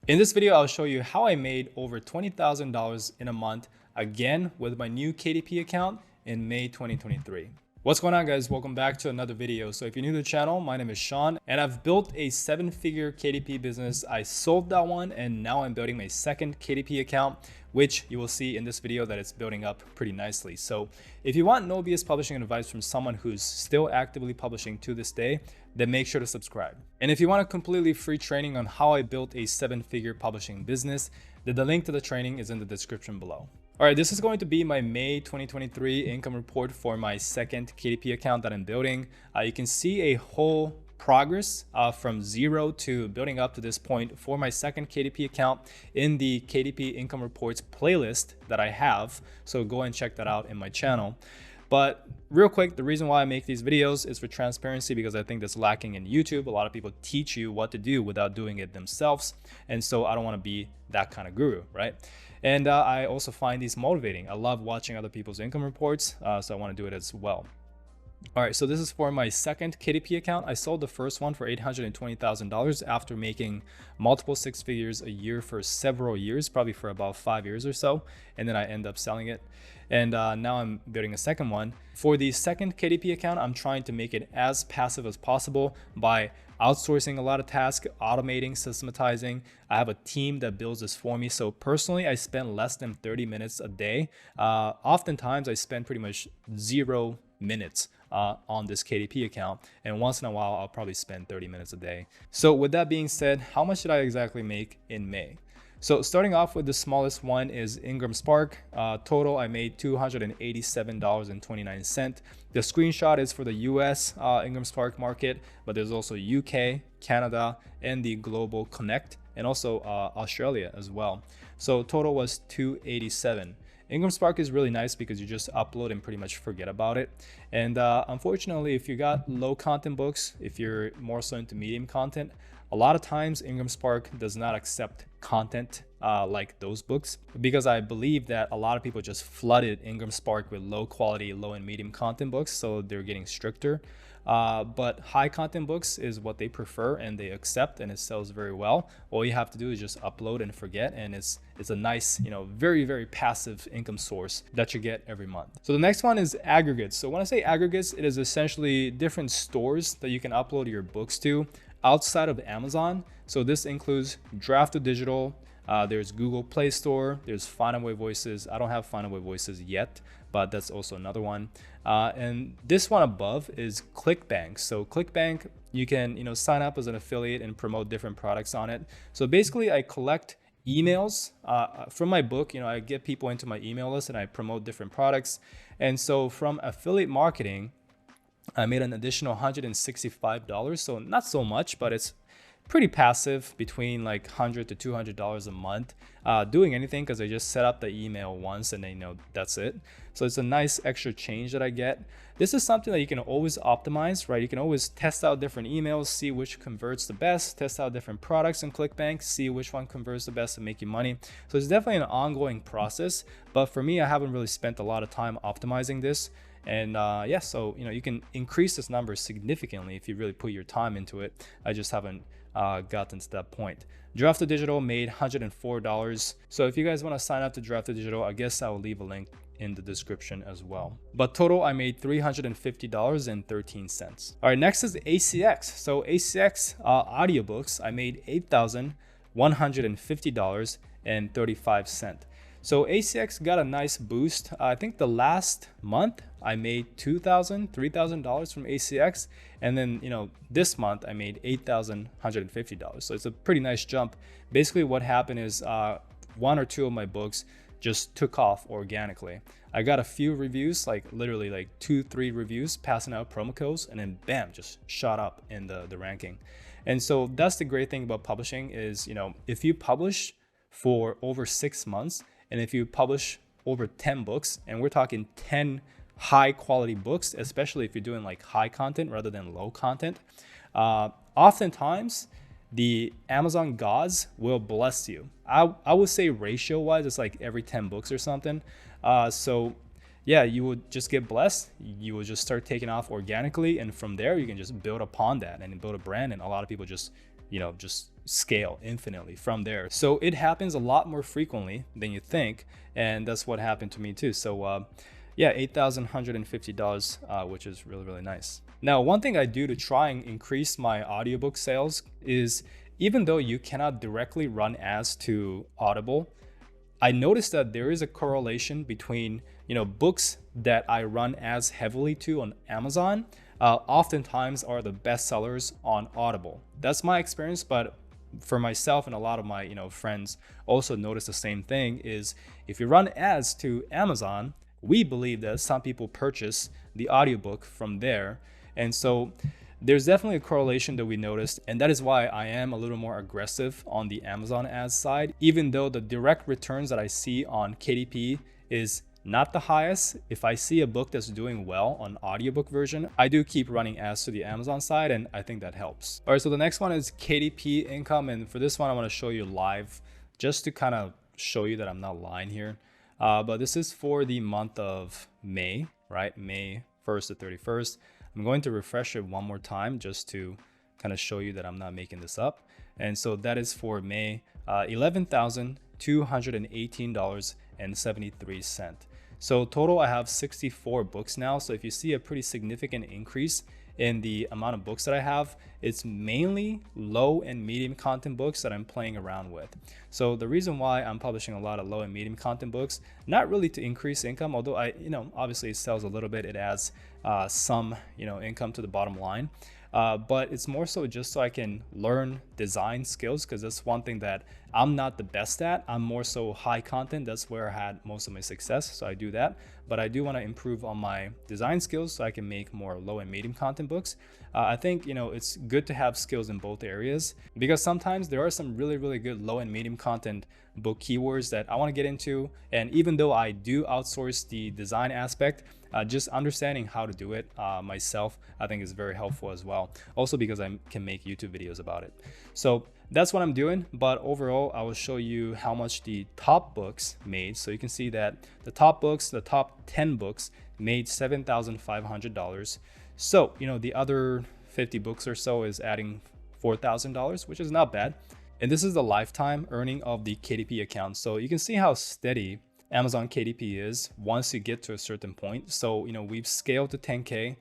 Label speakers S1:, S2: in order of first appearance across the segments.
S1: In this video, I'll show you how I made over $20,000 in a month, again with my new KDP account in May 2023. What's going on, guys? Welcome back to another video. So if you're new to the channel, my name is Sean and I've built a 7-figure KDP business. I sold that one and now I'm building my second KDP account, which you will see in this video that it's building up pretty nicely. So if you want no BS publishing advice from someone who's still actively publishing to this day, then make sure to subscribe. And if you want a completely free training on how I built a 7-figure publishing business, then the link to the training is in the description below. All right, this is going to be my May 2023 income report for my second KDP account that I'm building. You can see a whole progress from zero to building up to this point for my second KDP account in the KDP Income Reports playlist that I have. So go and check that out in my channel. But real quick, the reason why I make these videos is for transparency, because I think that's lacking in YouTube. A lot of people teach you what to do without doing it themselves. And so I don't want to be that kind of guru, right? And I also find these motivating. I love watching other people's income reports, so I want to do it as well. All right, so this is for my second KDP account. I sold the first one for $820,000 after making multiple 6 figures a year for several years, probably for about 5 years or so. And then I end up selling it. And now I'm building a second one. For the second KDP account, I'm trying to make it as passive as possible by outsourcing a lot of tasks, automating, systematizing. I have a team that builds this for me. So personally, I spend less than 30 minutes a day. Oftentimes, I spend pretty much 0 minutes on this KDP account. And once in a while, I'll probably spend 30 minutes a day. So with that being said, how much did I exactly make in May? So starting off with the smallest one is Ingram Spark. Total, I made $287.29. The screenshot is for the US Ingram Spark market, but there's also UK, Canada, and the Global Connect, and also Australia as well. So total was $287. Ingram Spark is really nice because you just upload and pretty much forget about it. And unfortunately, if you got low content books, if you're more so into medium content, a lot of times Ingram Spark does not accept content like those books, because I believe that a lot of people just flooded Ingram Spark with low quality, low and medium content books, so they're getting stricter. But high content books is what they prefer and they accept, and it sells very well. All you have to do is just upload and forget, and it's a nice, very, very passive income source that you get every month. So the next one is aggregates. So when I say aggregates, it is essentially different stores that you can upload your books to outside of Amazon. So this includes Draft2Digital, there's Google Play Store, there's Findaway Voices. I don't have Findaway Voices yet, but that's also another one. And this one above is ClickBank. So ClickBank, you can sign up as an affiliate and promote different products on it. So basically, I collect emails from my book. I get people into my email list and I promote different products. And so from affiliate marketing, I made an additional $165. So not so much, but it's pretty passive, between like $100 to $200 a month, doing anything, because I just set up the email once and then that's it. So it's a nice extra change that I get. This is something that you can always optimize, right? You can always test out different emails, see which converts the best, test out different products in ClickBank, see which one converts the best to make you money. So it's definitely an ongoing process, but for me, I haven't really spent a lot of time optimizing this. And yeah, so you can increase this number significantly if you really put your time into it. I just haven't gotten to that point. Draft2Digital made $104. So if you guys want to sign up to Draft2Digital, I guess I will leave a link in the description as well. But total, I made $350.13. All right, next is ACX. So ACX audiobooks, I made $8,150.35. So ACX got a nice boost. I think the last month I made $2,000, $3,000 from ACX. And then, this month I made $8,150. So it's a pretty nice jump. Basically what happened is 1 or 2 of my books just took off organically. I got a few reviews, like literally like 2-3 reviews, passing out promo codes, and then bam, just shot up in the ranking. And so that's the great thing about publishing is, if you publish for over 6 months, and if you publish over 10 books, and we're talking 10 high quality books, especially if you're doing like high content rather than low content, oftentimes the Amazon gods will bless you. I would say ratio wise, it's like every 10 books or something. So yeah, you would just get blessed. You will just start taking off organically. And from there, you can just build upon that and build a brand. And a lot of people just just scale infinitely from there. So it happens a lot more frequently than you think, and that's what happened to me too. So yeah, $8,150, which is really, really nice. Now, one thing I do to try and increase my audiobook sales is, even though you cannot directly run ads to Audible, I noticed that there is a correlation between, books that I run ads heavily to on Amazon, oftentimes are the best sellers on Audible. That's my experience, but for myself and a lot of my, friends also notice the same thing. Is if you run ads to Amazon, we believe that some people purchase the audiobook from there. And so there's definitely a correlation that we noticed, and that is why I am a little more aggressive on the Amazon ads side. Even though the direct returns that I see on KDP is not the highest, if I see a book that's doing well on audiobook version, I do keep running ads to the Amazon side, and I think that helps. All right, so the next one is KDP Income, and for this one I want to show you live just to kind of show you that I'm not lying here. But this is for the month of May, right? May 1st to 31st. I'm going to refresh it one more time just to kind of show you that I'm not making this up. And so that is for May, $11,218.73. So total, I have 64 books now. So if you see a pretty significant increase in the amount of books that I have, it's mainly low and medium content books that I'm playing around with. So the reason why I'm publishing a lot of low and medium content books, not really to increase income, although obviously it sells a little bit, it adds some, income to the bottom line. But it's more so just so I can learn design skills, because that's one thing that I'm not the best at. I'm more so high content. That's where I had most of my success. So I do that. But I do want to improve on my design skills so I can make more low and medium content books. I think, it's good to have skills in both areas, because sometimes there are some really, really good low and medium content book keywords that I want to get into. And even though I do outsource the design aspect, just understanding how to do it myself, I think is very helpful as well. Also because I can make YouTube videos about it. So that's what I'm doing. But overall, I will show you how much the top books made. So you can see that the top books, the top 10 books made $7,500. So, the other 50 books or so is adding $4,000, which is not bad. And this is the lifetime earning of the KDP account. So you can see how steady Amazon KDP is once you get to a certain point. So, we've scaled to 10K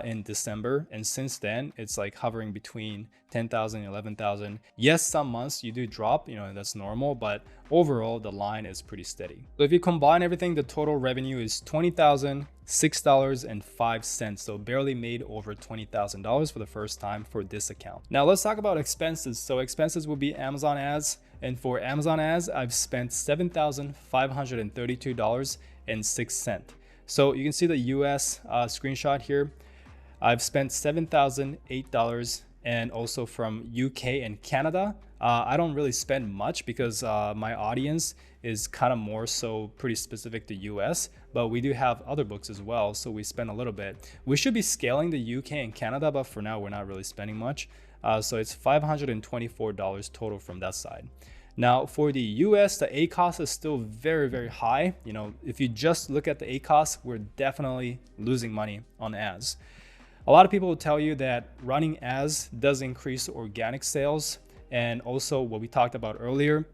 S1: in December. And since then, it's like hovering between 10,000 and 11,000. Yes, some months you do drop, that's normal, but overall the line is pretty steady. So if you combine everything, the total revenue is $20,006.05. So barely made over $20,000 for the first time for this account. Now let's talk about expenses. So expenses will be Amazon ads. And for Amazon ads, I've spent $7,532.06. So you can see the US screenshot here. I've spent $7,008, and also from UK and Canada. I don't really spend much because my audience is kind of more so pretty specific to US, but we do have other books as well, so we spend a little bit. We should be scaling the UK and Canada, but for now we're not really spending much. So it's $524 total from that side. Now for the US, the ACoS is still very, very high. If you just look at the ACoS, we're definitely losing money on ads. A lot of people will tell you that running ads does increase organic sales, and also what we talked about earlier,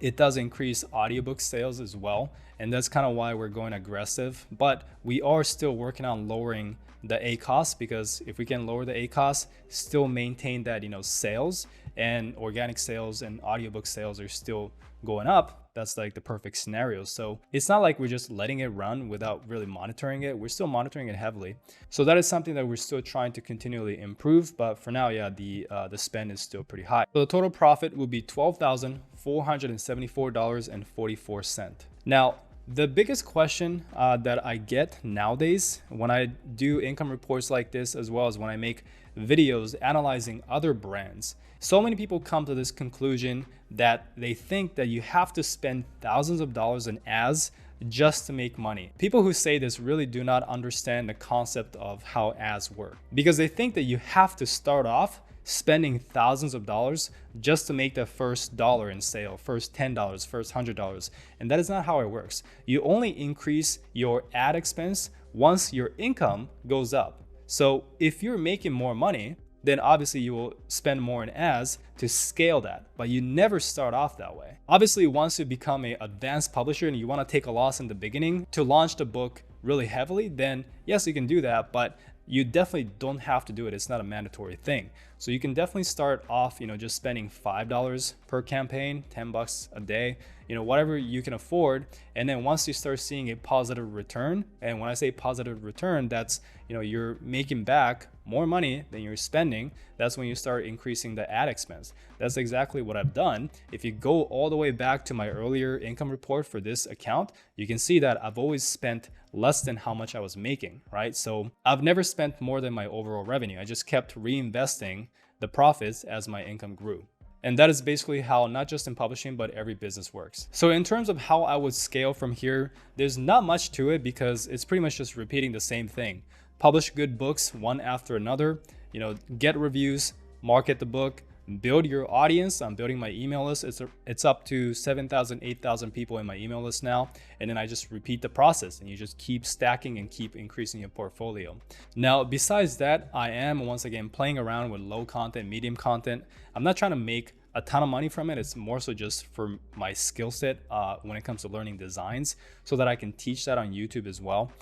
S1: it does increase audiobook sales as well. And that's kind of why we're going aggressive, but we are still working on lowering the ACoS, because if we can lower the ACoS, still maintain that, sales and organic sales and audiobook sales are still going up, that's like the perfect scenario. So it's not like we're just letting it run without really monitoring it. We're still monitoring it heavily. So that is something that we're still trying to continually improve. But for now, yeah, the spend is still pretty high. So the total profit will be $12,474.44. Now, the biggest question that I get nowadays when I do income reports like this, as well as when I make videos analyzing other brands, so many people come to this conclusion that they think that you have to spend thousands of dollars in ads just to make money. People who say this really do not understand the concept of how ads work, because they think that you have to start off spending thousands of dollars just to make the first dollar in sale, first $10, first $100. And that is not how it works. You only increase your ad expense once your income goes up. So if you're making more money, then obviously you will spend more in ads to scale that, but you never start off that way. Obviously, once you become an advanced publisher and you want to take a loss in the beginning to launch the book really heavily, then yes, you can do that, but you definitely don't have to do it. It's not a mandatory thing. So you can definitely start off, just spending $5 per campaign, $10 a day, whatever you can afford. And then once you start seeing a positive return, and when I say positive return, that's, you're making back more money than you're spending, that's when you start increasing the ad expense. That's exactly what I've done. If you go all the way back to my earlier income report for this account, you can see that I've always spent less than how much I was making, right? So I've never spent more than my overall revenue. I just kept reinvesting the profits as my income grew. And that is basically how, not just in publishing, but every business works. So in terms of how I would scale from here, there's not much to it because it's pretty much just repeating the same thing. Publish good books one after another, get reviews, market the book, build your audience. I'm building my email list. It's up to 7,000, 8,000 people in my email list now. And then I just repeat the process and you just keep stacking and keep increasing your portfolio. Now, besides that, I am once again playing around with low content, medium content. I'm not trying to make a ton of money from it. It's more so just for my skill set when it comes to learning designs so that I can teach that on YouTube as well.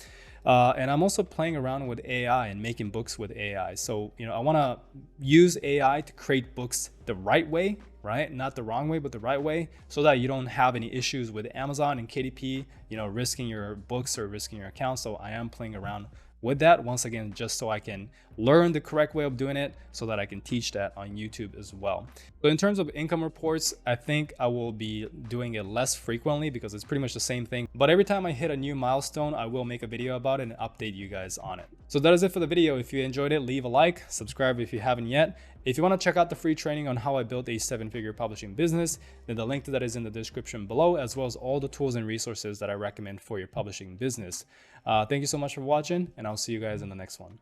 S1: And I'm also playing around with AI and making books with AI. So, I want to use AI to create books the right way, right? Not the wrong way, but the right way, so that you don't have any issues with Amazon and KDP, risking your books or risking your account. So I am playing around with that once again, just so I can learn the correct way of doing it so that I can teach that on YouTube as well. So in terms of income reports, I think I will be doing it less frequently because it's pretty much the same thing. But every time I hit a new milestone, I will make a video about it and update you guys on it. So that is it for the video. If you enjoyed it, leave a like, subscribe if you haven't yet. If you want to check out the free training on how I built a 7-figure publishing business, then the link to that is in the description below, as well as all the tools and resources that I recommend for your publishing business. Thank you so much for watching, and I'll see you guys in the next one.